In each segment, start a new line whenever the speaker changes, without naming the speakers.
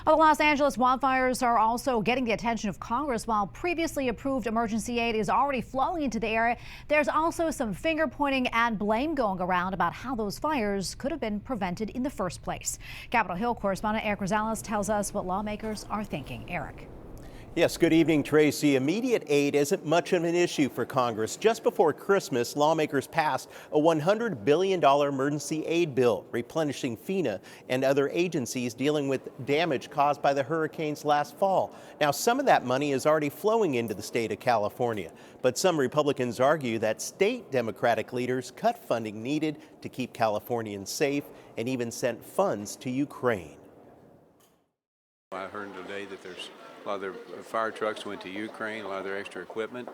Well, the Los Angeles wildfires are also getting the attention of Congress. While previously approved emergency aid is already flowing into the area, there's also some finger pointing and blame going around about how those fires could have been prevented in the first place. Capitol Hill correspondent Eric Rosales tells us what lawmakers are thinking. Eric.
Yes, good evening, Tracy. Immediate aid isn't much of an issue for Congress. Just before Christmas, lawmakers passed a $100 billion emergency aid bill, replenishing FEMA and other agencies dealing with damage caused by the hurricanes last fall. Now, some of that money is already flowing into the state of California, but some Republicans argue that state Democratic leaders cut funding needed to keep Californians safe and even sent funds to Ukraine.
I heard today that a lot of their fire trucks went to Ukraine, a lot of their extra equipment.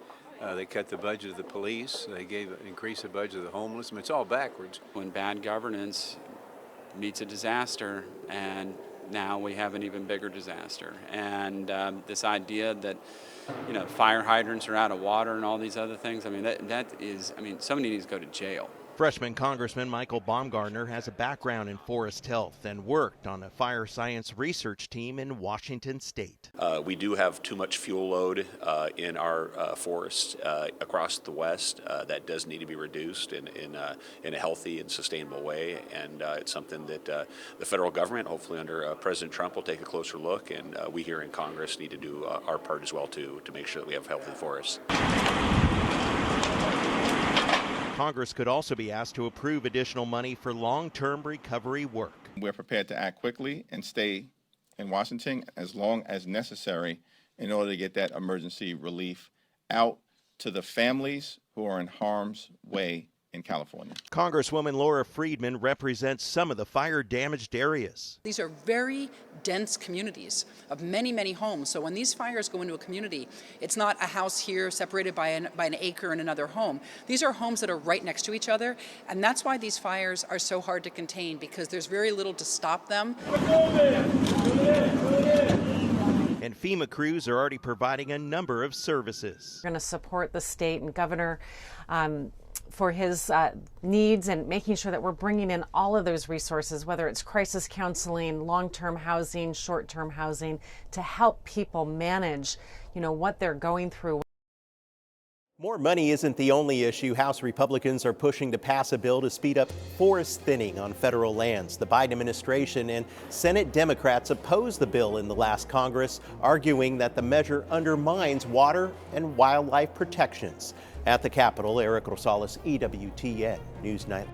They cut the budget of the police. They increased the budget of the homeless. I mean, it's all backwards.
When bad governance meets a disaster, and now we have an even bigger disaster. And this idea that, fire hydrants are out of water and all these other things, I mean, somebody needs to go to jail.
Freshman Congressman Michael Baumgartner has a background in forest health and worked on a fire science research team in Washington State.
We do have too much fuel load in our forests across the West. That does need to be reduced in a healthy and sustainable way, and it's something that the federal government, hopefully under President Trump, will take a closer look, and we here in Congress need to do our part as well to make sure that we have healthy forests.
Congress could also be asked to approve additional money for long-term recovery work.
We're prepared to act quickly and stay in Washington as long as necessary in order to get that emergency relief out to the families who are in harm's way in California.
Congresswoman Laura Friedman represents some of the fire-damaged areas.
These are very dense communities of many, many homes. So when these fires go into a community, it's not a house here separated by an acre and another home. These are homes that are right next to each other, and that's why these fires are so hard to contain, because there's very little to stop them.
And FEMA crews are already providing a number of services.
We're going to support the state and governor for his needs and making sure that we're bringing in all of those resources, whether it's crisis counseling, long-term housing, short-term housing, to help people manage, what they're going through.
More money isn't the only issue. House Republicans are pushing to pass a bill to speed up forest thinning on federal lands. The Biden administration and Senate Democrats opposed the bill in the last Congress, arguing that the measure undermines water and wildlife protections. At the Capitol, Eric Rosales, EWTN News Nightly.